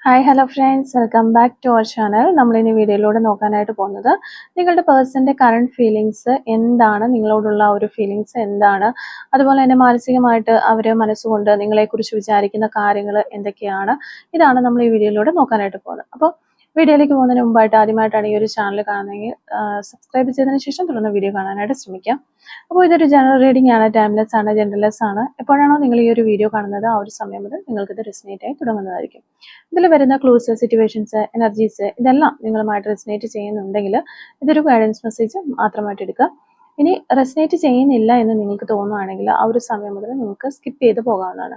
Hi hello friends, welcome back to our channel. നമ്മൾ ഇനി വീഡിയോയിലൂടെ നോക്കാനായിട്ട് പോകുന്നത് നിങ്ങളുടെ പേഴ്സൻ്റെ കറണ്ട് ഫീലിങ്സ് എന്താണ്, നിങ്ങളോടുള്ള ഒരു ഫീലിങ്സ് എന്താണ്, അതുപോലെ തന്നെ മാനസികമായിട്ട് അവർ മനസ്സുകൊണ്ട് നിങ്ങളെക്കുറിച്ച് വിചാരിക്കുന്ന കാര്യങ്ങൾ എന്തൊക്കെയാണ്, ഇതാണ് നമ്മൾ ഈ വീഡിയോയിലൂടെ നോക്കാനായിട്ട് പോകുന്നത്. അപ്പോൾ വീഡിയോയിലേക്ക് പോകുന്നതിന് മുമ്പായിട്ട് ആദ്യമായിട്ടാണ് ഈ ഒരു ചാനൽ കാണുന്നതെങ്കിൽ സബ്സ്ക്രൈബ് ചെയ്തതിന് ശേഷം തുടർന്ന് വീഡിയോ കാണാനായിട്ട് ശ്രമിക്കാം. അപ്പോൾ ഇതൊരു ജനറൽ റീഡിംഗ് ആണ്, ടൈംലെസ് ആണ്, ജെൻഡർലെസ് ആണ്. എപ്പോഴാണോ നിങ്ങൾ ഈ ഒരു വീഡിയോ കാണുന്നത് ആ ഒരു സമയം മുതൽ നിങ്ങൾക്കിത് റെസിനേറ്റ് ആയി തുടങ്ങുന്നതായിരിക്കും. ഇതിൽ വരുന്ന ക്ലൂസ്, സിറ്റുവേഷൻസ്, എനർജീസ് ഇതെല്ലാം നിങ്ങളുമായിട്ട് റെസിനേറ്റ് ചെയ്യുന്നുണ്ടെങ്കിൽ ഇതൊരു ഗൈഡൻസ് മെസ്സേജ് മാത്രമായിട്ട് എടുക്കുക. ഇനി റെസിനേറ്റ് ചെയ്യുന്നില്ല എന്ന് നിങ്ങൾക്ക് തോന്നുകയാണെങ്കിൽ ആ ഒരു സമയം മുതൽ നിങ്ങൾക്ക് സ്കിപ്പ് ചെയ്ത് പോകാവുന്നതാണ്.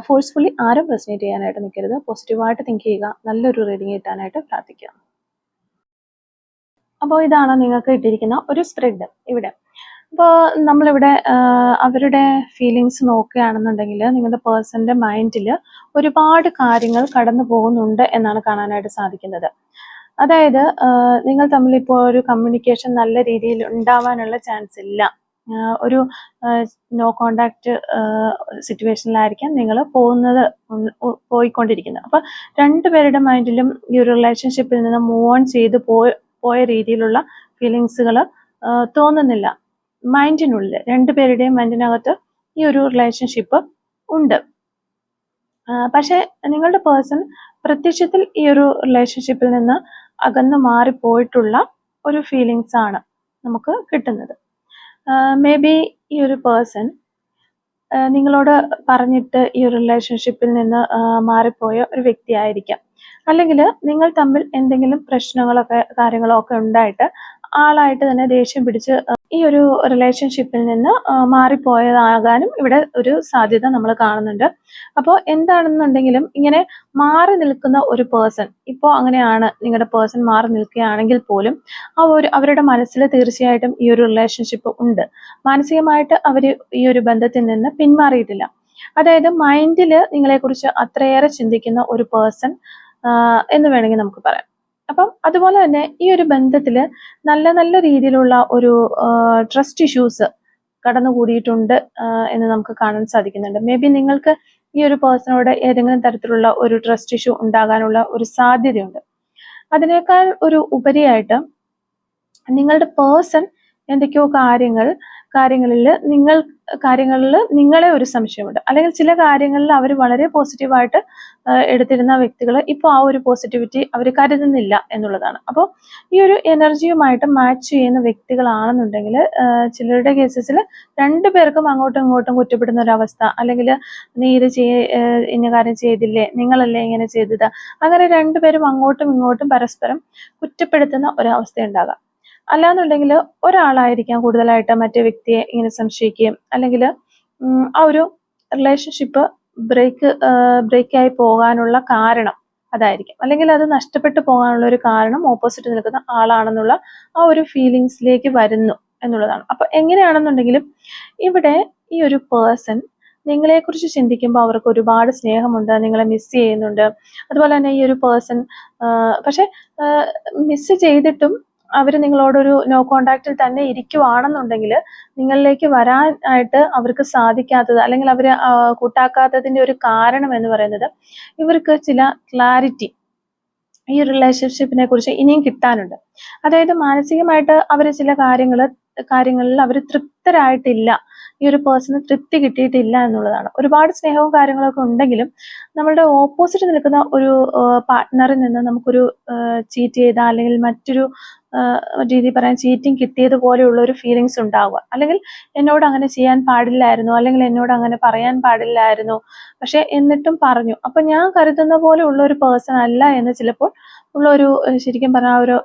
ഫോഴ്സ്ഫുള്ളി ആരും റെസിനേറ്റ് ചെയ്യാനായിട്ട് നിൽക്കരുത്. പോസിറ്റീവായിട്ട് തിങ്ക് ചെയ്യുക, നല്ലൊരു റീഡിങ് കിട്ടാനായിട്ട് പ്രാർത്ഥിക്കുക. അപ്പോൾ ഇതാണ് നിങ്ങൾക്ക് ഇട്ടിരിക്കുന്ന ഒരു സ്പ്രെഡ് ഇവിടെ. അപ്പോൾ നമ്മളിവിടെ അവരുടെ ഫീലിങ്സ് നോക്കുകയാണെന്നുണ്ടെങ്കിൽ നിങ്ങളുടെ പേഴ്സൻ്റെ മൈൻഡിൽ ഒരുപാട് കാര്യങ്ങൾ കടന്നു പോകുന്നുണ്ട് എന്നാണ് കാണാനായിട്ട് സാധിക്കുന്നത്. അതായത് നിങ്ങൾ തമ്മിൽ ഇപ്പോൾ ഒരു കമ്മ്യൂണിക്കേഷൻ നല്ല രീതിയിൽ ഉണ്ടാവാനുള്ള ചാൻസ് ഇല്ല. ഒരു നോ കോണ്ടാക്റ്റ് സിറ്റുവേഷനിലായിരിക്കാം നിങ്ങൾ പോയിക്കൊണ്ടിരിക്കുന്നത്. അപ്പോൾ രണ്ടുപേരുടെ മൈൻഡിലും ഈ ഒരു റിലേഷൻഷിപ്പിൽ നിന്ന് മൂവ് ഓൺ ചെയ്ത് പോയ രീതിയിലുള്ള ഫീലിങ്സുകൾ തോന്നുന്നില്ല. മൈൻഡിനുള്ളിൽ രണ്ടുപേരുടെയും മൈൻഡിനകത്ത് ഈ ഒരു റിലേഷൻഷിപ്പ് ഉണ്ട്. പക്ഷെ നിങ്ങളുടെ പേഴ്സൺ പ്രത്യക്ഷത്തിൽ ഈ ഒരു റിലേഷൻഷിപ്പിൽ നിന്ന് അകന്നു മാറിപ്പോയിട്ടുള്ള ഒരു ഫീലിങ്സ് ആണ് നമുക്ക് കിട്ടുന്നത്. മേ ബി ഈ ഒരു പേഴ്സൺ നിങ്ങളോട് പറഞ്ഞിട്ട് ഈ ഒരു റിലേഷൻഷിപ്പിൽ നിന്ന് മാറിപ്പോയ ഒരു വ്യക്തിയായിരിക്കാം. അല്ലെങ്കിൽ നിങ്ങൾ തമ്മിൽ എന്തെങ്കിലും കാര്യങ്ങളോ ഒക്കെ ഉണ്ടായിട്ട് ആളായിട്ട് തന്നെ ദേഷ്യം പിടിച്ച് ഈ ഒരു റിലേഷൻഷിപ്പിൽ നിന്ന് മാറിപ്പോയതാകാനും ഇവിടെ ഒരു സാധ്യത നമ്മൾ കാണുന്നുണ്ട്. അപ്പോൾ എന്താണെന്നുണ്ടെങ്കിലും ഇങ്ങനെ മാറി നിൽക്കുന്ന ഒരു പേഴ്സൺ, ഇപ്പോൾ അങ്ങനെയാണ് നിങ്ങളുടെ പേഴ്സൺ മാറി നിൽക്കുകയാണെങ്കിൽ പോലും അവരുടെ മനസ്സിൽ തീർച്ചയായിട്ടും ഈ ഒരു റിലേഷൻഷിപ്പ് ഉണ്ട്. മാനസികമായിട്ട് അവർ ഈ ഒരു ബന്ധത്തിൽ നിന്ന് പിന്മാറിയിട്ടില്ല. അതായത് മൈൻഡിൽ നിങ്ങളെക്കുറിച്ച് അത്രയേറെ ചിന്തിക്കുന്ന ഒരു പേഴ്സൺ എന്ന് വേണമെങ്കിൽ നമുക്ക് പറയാം. അപ്പം അതുപോലെ തന്നെ ഈ ഒരു ബന്ധത്തിൽ നല്ല നല്ല രീതിയിലുള്ള ഒരു ട്രസ്റ്റ് ഇഷ്യൂസ് കടന്നുകൂടിയിട്ടുണ്ട് എന്ന് നമുക്ക് കാണാൻ സാധിക്കുന്നുണ്ട്. മേ ബി നിങ്ങൾക്ക് ഈ ഒരു പേഴ്സണോട് ഏതെങ്കിലും തരത്തിലുള്ള ഒരു ട്രസ്റ്റ് ഇഷ്യൂ ഉണ്ടാകാനുള്ള ഒരു സാധ്യതയുണ്ട്. അതിനേക്കാൾ ഒരു ഉപരിയായിട്ട് നിങ്ങളുടെ പേഴ്സൺ എന്തൊക്കെയോ കാര്യങ്ങളിൽ നിങ്ങളെ ഒരു സംശയമുണ്ട്. അല്ലെങ്കിൽ ചില കാര്യങ്ങളിൽ അവർ വളരെ പോസിറ്റീവായിട്ട് എടുത്തിരുന്ന വ്യക്തികൾ ഇപ്പോൾ ആ ഒരു പോസിറ്റിവിറ്റി അവർ കരുതുന്നില്ല എന്നുള്ളതാണ്. അപ്പോൾ ഈ ഒരു എനർജിയുമായിട്ട് മാച്ച് ചെയ്യുന്ന വ്യക്തികളാണെന്നുണ്ടെങ്കിൽ ചിലരുടെ കേസസിൽ രണ്ടുപേർക്കും അങ്ങോട്ടും ഇങ്ങോട്ടും കുറ്റപ്പെടുന്ന ഒരു അവസ്ഥ, അല്ലെങ്കിൽ നീ ഇത് ഇന്ന കാര്യം ചെയ്തില്ലേ, നിങ്ങളല്ലേ ഇങ്ങനെ ചെയ്തത്, അങ്ങനെ രണ്ടുപേരും അങ്ങോട്ടും ഇങ്ങോട്ടും പരസ്പരം കുറ്റപ്പെടുത്തുന്ന ഒരവസ്ഥ ഉണ്ടാകാം. അല്ലാന്നുണ്ടെങ്കിൽ ഒരാളായിരിക്കാം കൂടുതലായിട്ട് മറ്റേ വ്യക്തിയെ ഇങ്ങനെ സംശയിക്കുകയും അല്ലെങ്കിൽ ആ ഒരു റിലേഷൻഷിപ്പ് ബ്രേക്കായി പോകാനുള്ള കാരണം അതായിരിക്കും. അല്ലെങ്കിൽ അത് നഷ്ടപ്പെട്ടു പോകാനുള്ള ഒരു കാരണം ഓപ്പോസിറ്റ് നിൽക്കുന്ന ആളാണെന്നുള്ള ആ ഒരു ഫീലിങ്സിലേക്ക് വരുന്നു എന്നുള്ളതാണ്. അപ്പൊ എങ്ങനെയാണെന്നുണ്ടെങ്കിലും ഇവിടെ ഈ ഒരു പേഴ്സൺ നിങ്ങളെക്കുറിച്ച് ചിന്തിക്കുമ്പോൾ അവർക്ക് ഒരുപാട് സ്നേഹമുണ്ട്, നിങ്ങളെ മിസ് ചെയ്യുന്നുണ്ട്. അതുപോലെ തന്നെ ഈ ഒരു പേഴ്സൺ പക്ഷെ മിസ് ചെയ്തിട്ടും അവർ നിങ്ങളോടൊരു നോ കോണ്ടാക്റ്റിൽ തന്നെ ഇരിക്കുവാണെന്നുണ്ടെങ്കിൽ നിങ്ങളിലേക്ക് വരാനായിട്ട് അവർക്ക് സാധിക്കാത്തത്, അല്ലെങ്കിൽ അവർ കൂട്ടാക്കാത്തതിൻ്റെ ഒരു കാരണം എന്ന് പറയുന്നത് ഇവർക്ക് ചില ക്ലാരിറ്റി ഈ റിലേഷൻഷിപ്പിനെ കുറിച്ച് ഇനിയും കിട്ടാനുണ്ട്. അതായത് മാനസികമായിട്ട് അവർ ചില കാര്യങ്ങളിൽ അവർ തൃപ്തരായിട്ടില്ല, ഈ ഒരു പേഴ്സണ് തൃപ്തി കിട്ടിയിട്ടില്ല എന്നുള്ളതാണ്. ഒരുപാട് സ്നേഹവും കാര്യങ്ങളൊക്കെ ഉണ്ടെങ്കിലും നമ്മളുടെ ഓപ്പോസിറ്റ് നിൽക്കുന്ന ഒരു പാർട്ട്ണറിൽ നിന്ന് നമുക്കൊരു ചീറ്റ് ചെയ്ത, അല്ലെങ്കിൽ മറ്റൊരു രീതി പറയാൻ ചീറ്റിംഗ് കിട്ടിയതുപോലെയുള്ള ഒരു ഫീലിങ്സ് ഉണ്ടാവുക. അല്ലെങ്കിൽ എന്നോട് അങ്ങനെ ചെയ്യാൻ പാടില്ലായിരുന്നു, അല്ലെങ്കിൽ എന്നോട് അങ്ങനെ പറയാൻ പാടില്ലായിരുന്നു, പക്ഷെ എന്നിട്ടും പറഞ്ഞു. അപ്പൊ ഞാൻ കരുതുന്ന പോലെ ഉള്ള ഒരു പേഴ്സൺ അല്ല എന്ന് ചിലപ്പോൾ ഉള്ള ഒരു ശരിക്കും പറഞ്ഞാൽ ഒരു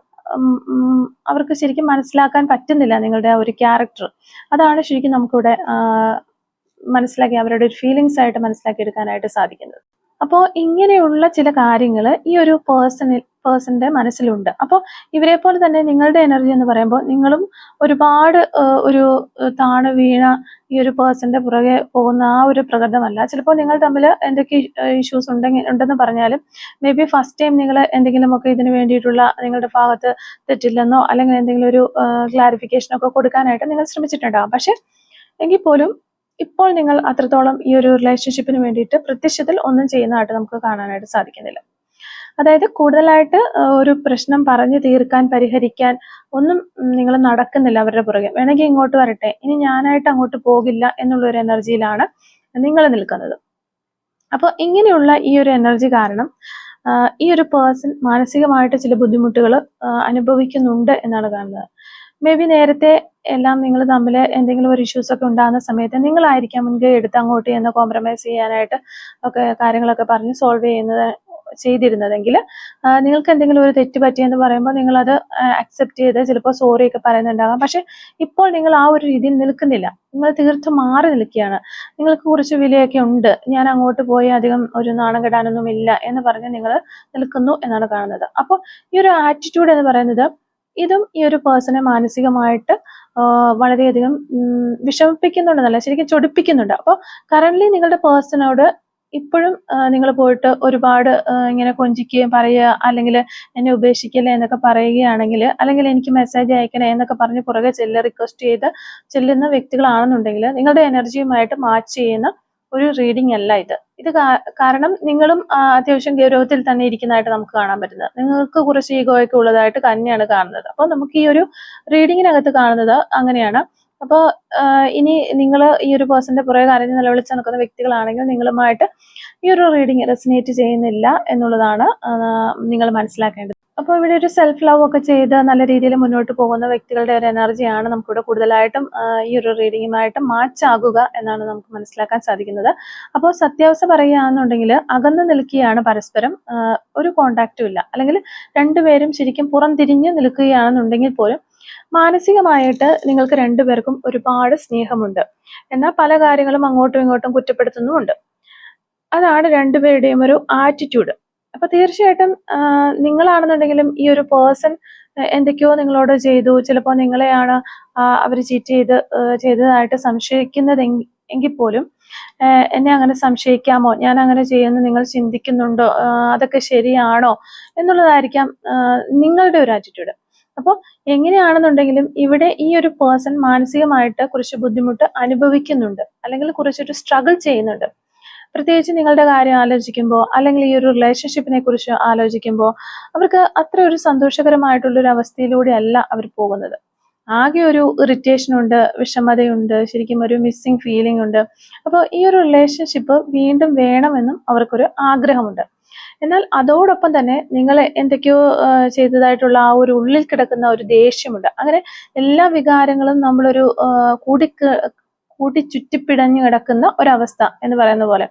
അവർക്ക് ശരിക്കും മനസ്സിലാക്കാൻ പറ്റുന്നില്ല നിങ്ങളുടെ ആ ഒരു ക്യാരക്ടർ. അതാണ് ശരിക്കും നമുക്കിവിടെ മനസ്സിലാക്കി അവരുടെ ഒരു ഫീലിങ്സ് ആയിട്ട് മനസ്സിലാക്കി എടുക്കാനായിട്ട് സാധിക്കുന്നത്. അപ്പോൾ ഇങ്ങനെയുള്ള ചില കാര്യങ്ങൾ ഈ ഒരു പേഴ്സന്റെ മനസ്സിലുണ്ട്. അപ്പോൾ ഇവരെ പോലെ തന്നെ നിങ്ങളുടെ എനർജി എന്ന് പറയുമ്പോൾ നിങ്ങളും ഒരുപാട് ഒരു താണു വീണ ഈ ഒരു പേഴ്സന്റെ പുറകെ പോകുന്ന ആ ഒരു പ്രകൃതമല്ല. ചിലപ്പോൾ നിങ്ങൾ തമ്മിൽ എന്തൊക്കെ ഇഷ്യൂസ് ഉണ്ടെന്ന് പറഞ്ഞാലും മേ ബി ഫസ്റ്റ് ടൈം നിങ്ങൾ എന്തെങ്കിലുമൊക്കെ ഇതിന് വേണ്ടിയിട്ടുള്ള നിങ്ങളുടെ ഭാഗത്ത് തെറ്റില്ലെന്നോ അല്ലെങ്കിൽ എന്തെങ്കിലും ഒരു ക്ലാരിഫിക്കേഷനൊക്കെ കൊടുക്കാനായിട്ട് നിങ്ങൾ ശ്രമിച്ചിട്ടുണ്ടാകും. പക്ഷെ എങ്കിൽ പോലും ഇപ്പോൾ നിങ്ങൾ അത്രത്തോളം ഈ ഒരു റിലേഷൻഷിപ്പിന് വേണ്ടിയിട്ട് പ്രത്യക്ഷത്തിൽ ഒന്നും ചെയ്യുന്നതായിട്ട് നമുക്ക് കാണാനായിട്ട് സാധിക്കുന്നില്ല. അതായത് കൂടുതലായിട്ട് ഒരു പ്രശ്നം പറഞ്ഞു തീർക്കാൻ, പരിഹരിക്കാൻ ഒന്നും നിങ്ങൾ നടക്കുന്നില്ല അവരുടെ പുറകെ. വേണമെങ്കിൽ ഇങ്ങോട്ട് വരട്ടെ, ഇനി ഞാനായിട്ട് അങ്ങോട്ട് പോകില്ല എന്നുള്ള ഒരു എനർജിയിലാണ് നിങ്ങൾ നിൽക്കുന്നത്. അപ്പോൾ ഇങ്ങനെയുള്ള ഈ ഒരു എനർജി കാരണം ഈ ഒരു പേഴ്സൺ മാനസികമായിട്ട് ചില ബുദ്ധിമുട്ടുകൾ അനുഭവിക്കുന്നുണ്ട് എന്നാണ് കാണുന്നത്. മേ ബി നേരത്തെ എല്ലാം നിങ്ങൾ തമ്മിൽ എന്തെങ്കിലും ഒരു ഇഷ്യൂസ് ഒക്കെ ഉണ്ടാകുന്ന സമയത്ത് നിങ്ങളായിരിക്കാം മുൻകൈ എടുത്ത് അങ്ങോട്ട് ചെന്ന് കോംപ്രമൈസ് ചെയ്യാനായിട്ട് ഒക്കെ കാര്യങ്ങളൊക്കെ പറഞ്ഞ് സോൾവ് ചെയ്തിരുന്നതെങ്കിൽ നിങ്ങൾക്ക് എന്തെങ്കിലും ഒരു തെറ്റ് പറ്റിയെന്ന് പറയുമ്പോൾ നിങ്ങളത് അക്സെപ്റ്റ് ചെയ്ത് ചിലപ്പോൾ സോറി ഒക്കെ പറയുന്നുണ്ടാകാം. പക്ഷെ ഇപ്പോൾ നിങ്ങൾ ആ ഒരു രീതിയിൽ നിൽക്കുന്നില്ല, നിങ്ങൾ തീർത്തും മാറി നിൽക്കുകയാണ്. നിങ്ങൾക്ക് കുറച്ച് വിലയൊക്കെ ഉണ്ട്, ഞാൻ അങ്ങോട്ട് പോയി അധികം ഒരു നാണം കെടാനൊന്നും ഇല്ല എന്ന് പറഞ്ഞ് നിങ്ങൾ നിൽക്കുന്നു എന്നാണ് കാണുന്നത്. അപ്പോൾ ഈ ഒരു ആറ്റിറ്റ്യൂഡ് എന്ന് പറയുന്നത് ഇതും ഈ ഒരു പേഴ്സണെ മാനസികമായിട്ട് വളരെയധികം വിഷമിപ്പിക്കുന്നുണ്ടെന്നല്ല, ശരിക്കും ചൊടിപ്പിക്കുന്നുണ്ട്. അപ്പോൾ കറന്റ് നിങ്ങളുടെ പേഴ്സണോട് ഇപ്പോഴും നിങ്ങൾ പോയിട്ട് ഒരുപാട് ഇങ്ങനെ കൊഞ്ചിക്കുകയും പറയുക, അല്ലെങ്കിൽ എന്നെ ഉപേക്ഷിക്കല്ലേ എന്നൊക്കെ പറയുകയാണെങ്കിൽ, അല്ലെങ്കിൽ എനിക്ക് മെസ്സേജ് അയക്കണേ എന്നൊക്കെ പറഞ്ഞ് പുറകെ റിക്വസ്റ്റ് ചെയ്ത് ചെല്ലുന്ന വ്യക്തികളാണെന്നുണ്ടെങ്കിൽ നിങ്ങളുടെ എനർജിയുമായിട്ട് മാച്ച് ചെയ്യുന്ന ഒരു റീഡിംഗ് അല്ല ഇത്. കാരണം നിങ്ങളും അത്യാവശ്യം ഗൗരവത്തിൽ തന്നെ ഇരിക്കുന്നതായിട്ട് നമുക്ക് കാണാൻ പറ്റുന്നത്. നിങ്ങൾക്ക് കുറച്ച് ഈഗോയൊക്കെ ഉള്ളതായിട്ട് തന്നെയാണ് കാണുന്നത്. അപ്പോൾ നമുക്ക് ഈ ഒരു റീഡിങ്ങിനകത്ത് കാണുന്നത് അങ്ങനെയാണ്. അപ്പോൾ ഇനി നിങ്ങൾ ഈ ഒരു പേഴ്സന്റെ പുറകെ കരഞ്ഞ് നിലവിളിച്ച് നടക്കുന്ന വ്യക്തികളാണെങ്കിൽ നിങ്ങളുമായിട്ട് ഈ ഒരു റീഡിംഗ് റെസനേറ്റ് ചെയ്യുന്നില്ല എന്നുള്ളതാണ് നിങ്ങൾ മനസ്സിലാക്കേണ്ടത്. അപ്പോൾ ഇവിടെ ഒരു സെൽഫ് ലവ് ഒക്കെ ചെയ്ത് നല്ല രീതിയിൽ മുന്നോട്ട് പോകുന്ന വ്യക്തികളുടെ ഒരു എനർജിയാണ് നമുക്കിവിടെ കൂടുതലായിട്ടും ഈ ഒരു റീഡിങ്ങുമായിട്ട് മാച്ച് ആകുക എന്നാണ് നമുക്ക് മനസ്സിലാക്കാൻ സാധിക്കുന്നത്. അപ്പോൾ സത്യാവസ്ഥ പറയുകയാണെന്നുണ്ടെങ്കിൽ അകന്നു നിൽക്കുകയാണ് പരസ്പരം, ഒരു കോണ്ടാക്റ്റും ഇല്ല, അല്ലെങ്കിൽ രണ്ടുപേരും ശരിക്കും പുറംതിരിഞ്ഞ് നിൽക്കുകയാണെന്നുണ്ടെങ്കിൽ പോലും മാനസികമായിട്ട് നിങ്ങൾക്ക് രണ്ടുപേർക്കും ഒരുപാട് സ്നേഹമുണ്ട്. എന്നാൽ പല കാര്യങ്ങളും അങ്ങോട്ടും ഇങ്ങോട്ടും കുറ്റപ്പെടുത്തുന്നുമുണ്ട്. അതാണ് രണ്ടുപേരുടെയും ഒരു ആറ്റിറ്റ്യൂഡ്. അപ്പൊ തീർച്ചയായിട്ടും നിങ്ങളാണെന്നുണ്ടെങ്കിലും ഈ ഒരു പേഴ്സൺ എന്തൊക്കെയോ നിങ്ങളോട് ചെയ്തു, ചിലപ്പോൾ നിങ്ങളെയാണ് അവർ ചീറ്റ് ചെയ്തതായിട്ട് സംശയിക്കുന്നതെങ്കിൽ പോലും എന്നെ അങ്ങനെ സംശയിക്കാമോ, ഞാൻ അങ്ങനെ ചെയ്യുന്നു നിങ്ങൾ ചിന്തിക്കുന്നുണ്ടോ, അതൊക്കെ ശരിയാണോ എന്നുള്ളതായിരിക്കാം നിങ്ങളുടെ ഒരു ആറ്റിറ്റ്യൂഡ്. അപ്പോൾ എങ്ങനെയാണെന്നുണ്ടെങ്കിലും ഇവിടെ ഈ ഒരു പേഴ്സൺ മാനസികമായിട്ട് കുറച്ച് ബുദ്ധിമുട്ട് അനുഭവിക്കുന്നുണ്ട്, അല്ലെങ്കിൽ കുറച്ചൊരു സ്ട്രഗിൾ ചെയ്യുന്നുണ്ട്. പ്രത്യേകിച്ച് നിങ്ങളുടെ കാര്യം ആലോചിക്കുമ്പോൾ, അല്ലെങ്കിൽ ഈ ഒരു റിലേഷൻഷിപ്പിനെ കുറിച്ച് ആലോചിക്കുമ്പോൾ അവർക്ക് അത്ര ഒരു സന്തോഷകരമായിട്ടുള്ളൊരു അവസ്ഥയിലൂടെ അല്ല അവർ പോകുന്നത്. ആകെ ഒരു ഇറിറ്റേഷൻ ഉണ്ട്, വിഷമതയുണ്ട്, ശരിക്കും ഒരു മിസ്സിങ് ഫീലിംഗ് ഉണ്ട്. അപ്പോൾ ഈ ഒരു റിലേഷൻഷിപ്പ് വീണ്ടും വേണമെന്നും അവർക്കൊരു ആഗ്രഹമുണ്ട്. എന്നാൽ അതോടൊപ്പം തന്നെ നിങ്ങൾ എന്തൊക്കെയോ ചെയ്തതായിട്ടുള്ള ആ ഒരു ഉള്ളിൽ കിടക്കുന്ന ഒരു ദേഷ്യമുണ്ട്. അങ്ങനെ എല്ലാ വികാരങ്ങളും നമ്മളൊരു കൂടി ചുറ്റിപ്പിടഞ്ഞു കിടക്കുന്ന ഒരവസ്ഥ എന്ന് പറയുന്ന പോലെ,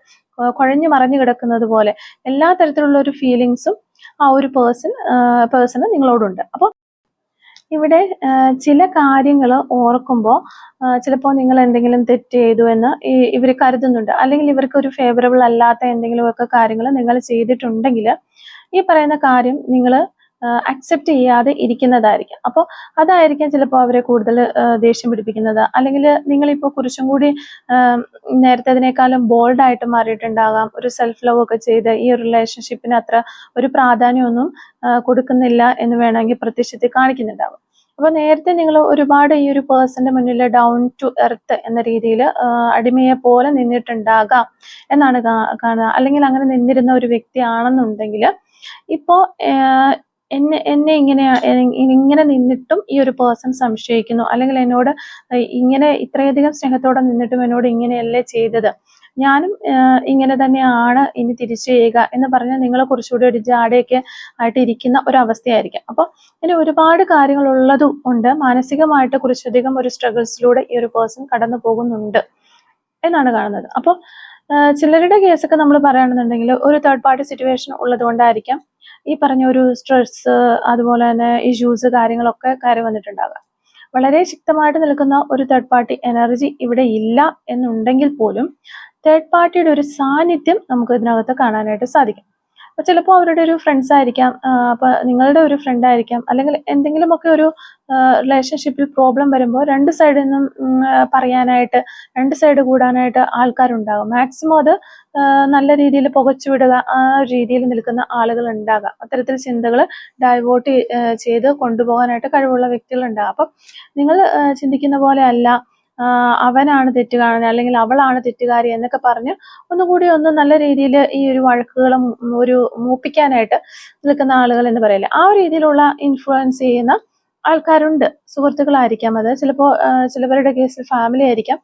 കുഴഞ്ഞു മറിഞ്ഞു കിടക്കുന്നത് പോലെ എല്ലാ തരത്തിലുള്ള ഒരു ഫീലിങ്സും ആ ഒരു പേഴ്സണ് നിങ്ങളോടുണ്ട്. അപ്പോൾ ഇവിടെ ചില കാര്യങ്ങൾ ഓർക്കുമ്പോൾ ചിലപ്പോൾ നിങ്ങൾ എന്തെങ്കിലും തെറ്റ് ചെയ്തു എന്ന് ഇവർ കരുതുന്നുണ്ട്, അല്ലെങ്കിൽ ഇവർക്ക് ഒരു ഫേവറബിൾ അല്ലാത്ത എന്തെങ്കിലുമൊക്കെ കാര്യങ്ങൾ നിങ്ങൾ ചെയ്തിട്ടുണ്ടെങ്കിൽ ഈ പറയുന്ന കാര്യം നിങ്ങൾ അക്സെപ്റ്റ് ചെയ്യാതെ ഇരിക്കുന്നതായിരിക്കും. അപ്പോൾ അതായിരിക്കും ചിലപ്പോൾ അവരെ കൂടുതൽ ദേഷ്യം പിടിപ്പിക്കുന്നത്. അല്ലെങ്കിൽ നിങ്ങളിപ്പോൾ കുറച്ചും കൂടി നേരത്തേതിനേക്കാളും ബോൾഡായിട്ട് മാറിയിട്ടുണ്ടാകാം, ഒരു സെൽഫ് ലവ് ഒക്കെ ചെയ്ത് ഈ ഒരു റിലേഷൻഷിപ്പിന് അത്ര ഒരു പ്രാധാന്യമൊന്നും കൊടുക്കുന്നില്ല എന്ന് വേണമെങ്കിൽ പ്രത്യക്ഷത്തിൽ കാണിക്കുന്നുണ്ടാകും. അപ്പോൾ നേരത്തെ നിങ്ങൾ ഒരുപാട് ഈ ഒരു പേഴ്സന്റെ മുന്നിൽ ഡൗൺ ടു എർത്ത് എന്ന രീതിയിൽ അടിമയെ പോലെ നിന്നിട്ടുണ്ടാകാം എന്നാണ് കാണുക. അല്ലെങ്കിൽ അങ്ങനെ നിന്നിരുന്ന ഒരു വ്യക്തിയാണെന്നുണ്ടെങ്കിൽ ഇപ്പോൾ എന്നെ ഇങ്ങനെ നിന്നിട്ടും ഈ ഒരു പേഴ്സൺ സംശയിക്കുന്നു, അല്ലെങ്കിൽ എന്നോട് ഇങ്ങനെ ഇത്രയധികം സ്നേഹത്തോടെ നിന്നിട്ടും എന്നോട് ഇങ്ങനെയല്ലേ ചെയ്തത്, ഞാനും ഇങ്ങനെ തന്നെയാണ് ഇനി തിരിച്ചു ചെയ്യുക എന്ന് പറഞ്ഞാൽ നിങ്ങളെ കുറച്ചുകൂടി ഒരു ജാടയൊക്കെ ആയിട്ട് ഇരിക്കുന്ന ഒരവസ്ഥയായിരിക്കും. അപ്പോൾ ഇനി ഒരുപാട് കാര്യങ്ങൾ ഉള്ളതും ഉണ്ട്, മാനസികമായിട്ട് കുറച്ചധികം ഒരു സ്ട്രഗിൾസിലൂടെ ഈ ഒരു പേഴ്സൺ കടന്നു പോകുന്നുണ്ട് എന്നാണ് കാണുന്നത്. അപ്പോൾ ചിലരുടെ കേസൊക്കെ നമ്മൾ പറയുകയാണെന്നുണ്ടെങ്കിൽ ഒരു തേർഡ് പാർട്ടി സിറ്റുവേഷൻ ഉള്ളത് കൊണ്ടായിരിക്കാം ഈ പറഞ്ഞ ഒരു സ്ട്രെസ്, അതുപോലെ തന്നെ ഇഷ്യൂസ് കാര്യങ്ങളൊക്കെ കയറി വന്നിട്ടുണ്ടാകാം. വളരെ ശക്തമായിട്ട് നിൽക്കുന്ന ഒരു തേർഡ് പാർട്ടി എനർജി ഇവിടെ ഇല്ല എന്നുണ്ടെങ്കിൽ പോലും തേർഡ് പാർട്ടിയുടെ ഒരു സാന്നിധ്യം നമുക്ക് ഇതിനകത്ത് കാണാനായിട്ട് സാധിക്കും. അപ്പോൾ ചിലപ്പോൾ അവരുടെ ഒരു ഫ്രണ്ട്സ് ആയിരിക്കാം, അപ്പോൾ നിങ്ങളുടെ ഒരു ഫ്രണ്ട് ആയിരിക്കാം, അല്ലെങ്കിൽ എന്തെങ്കിലുമൊക്കെ ഒരു റിലേഷൻഷിപ്പിൽ പ്രോബ്ലം വരുമ്പോൾ രണ്ട് സൈഡിൽ നിന്നും പറയാനായിട്ട്, രണ്ട് സൈഡ് കൂടാനായിട്ട് ആൾക്കാരുണ്ടാകും. മാക്സിമം അത് നല്ല രീതിയിൽ പുകച്ചുവിടുക, ആ രീതിയിൽ നിൽക്കുന്ന ആളുകൾ ഉണ്ടാകാം. അത്തരത്തിൽ ചിന്തകൾ ഡൈവേർട്ട് ചെയ്ത് കൊണ്ടുപോകാനായിട്ട് കഴിവുള്ള വ്യക്തികൾ ഉണ്ടാകും. അപ്പം നിങ്ങൾ ചിന്തിക്കുന്ന പോലെ അല്ല അവനാണ് തെറ്റുകാരൻ അല്ലെങ്കിൽ അവളാണ് തെറ്റുകാരി എന്നൊക്കെ പറഞ്ഞ് ഒന്നുകൂടി ഒന്ന് നല്ല രീതിയിൽ ഈ ഒരു വഴക്കുകളും ഒരു മൂപ്പിക്കാനായിട്ട് നിൽക്കുന്ന ആളുകൾ എന്ന് പറയില്ല, ആ ഒരു രീതിയിലുള്ള ഇൻഫ്ലുവൻസ് ചെയ്യുന്ന ആൾക്കാരുണ്ട്. സുഹൃത്തുക്കളായിരിക്കാം, അത് ചിലപ്പോൾ ചിലവരുടെ കേസിൽ ഫാമിലി ആയിരിക്കാം.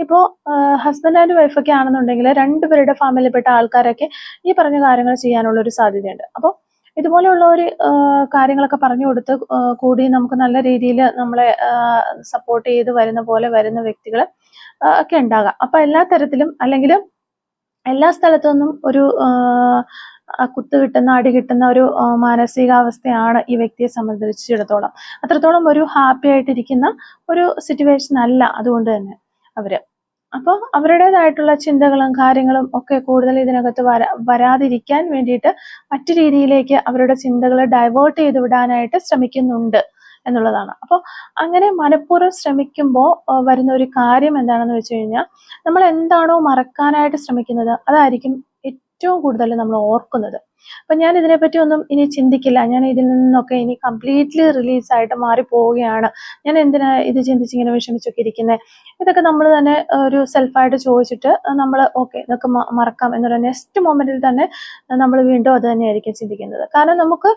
ഇപ്പോൾ ഹസ്ബൻഡ് ആൻഡ് വൈഫൊക്കെ ആണെന്നുണ്ടെങ്കിൽ രണ്ടുപേരുടെ ഫാമിലിയിൽപ്പെട്ട ആൾക്കാരൊക്കെ ഈ പറഞ്ഞ കാര്യങ്ങൾ ചെയ്യാനുള്ള ഒരു സാധ്യതയുണ്ട്. അപ്പോൾ ഇതുപോലെയുള്ള ഒരു കാര്യങ്ങളൊക്കെ പറഞ്ഞു കൊടുത്ത് കൂടി നമുക്ക് നല്ല രീതിയിൽ നമ്മളെ സപ്പോർട്ട് ചെയ്ത് വരുന്ന വ്യക്തികൾ ഒക്കെ ഉണ്ടാകാം. അപ്പൊ എല്ലാ തരത്തിലും അല്ലെങ്കിൽ എല്ലാ സ്ഥലത്തുനിന്നും ഒരു കുത്ത് കിട്ടുന്ന അടി കിട്ടുന്ന ഒരു മാനസികാവസ്ഥയാണ് ഈ വ്യക്തിയെ സംബന്ധിച്ചിടത്തോളം. അത്രത്തോളം ഒരു ഹാപ്പി ആയിട്ടിരിക്കുന്ന ഒരു സിറ്റുവേഷൻ അല്ല അതുകൊണ്ട് തന്നെ അവര്. അപ്പോൾ അവരുടേതായിട്ടുള്ള ചിന്തകളും കാര്യങ്ങളും ഒക്കെ കൂടുതൽ ഇതിനകത്ത് വരാതിരിക്കാൻ വേണ്ടിയിട്ട് മറ്റു രീതിയിലേക്ക് അവരുടെ ചിന്തകൾ ഡൈവേർട്ട് ചെയ്ത് വിടാനായിട്ട് ശ്രമിക്കുന്നുണ്ട് എന്നുള്ളതാണ്. അപ്പോൾ അങ്ങനെ മനഃപൂർവ്വം ശ്രമിക്കുമ്പോൾ വരുന്ന ഒരു കാര്യം എന്താണെന്ന് വെച്ച് കഴിഞ്ഞാൽ, നമ്മൾ എന്താണോ മറക്കാനായിട്ട് ശ്രമിക്കുന്നത് അതായിരിക്കും ഏറ്റവും കൂടുതൽ നമ്മൾ ഓർക്കുന്നത്. അപ്പൊ ഞാൻ ഇതിനെപ്പറ്റി ഒന്നും ഇനി ചിന്തിക്കില്ല, ഞാൻ ഇതിൽ നിന്നൊക്കെ ഇനി കംപ്ലീറ്റ്ലി റിലീസായിട്ട് മാറിപ്പോവുകയാണ്, ഞാൻ എന്തിനാ ഇത് ചിന്തിച്ചിങ്ങനെ വിഷമിച്ചൊക്കെ ഇരിക്കുന്നത്, ഇതൊക്കെ നമ്മൾ തന്നെ ഒരു സെൽഫായിട്ട് ചോദിച്ചിട്ട് നമ്മൾ ഓക്കെ ഇതൊക്കെ മറക്കാം എന്നൊരു നെക്സ്റ്റ് മൊമെന്റിൽ തന്നെ നമ്മൾ വീണ്ടും അത് തന്നെയായിരിക്കും ചിന്തിക്കുന്നത്. കാരണം നമുക്ക്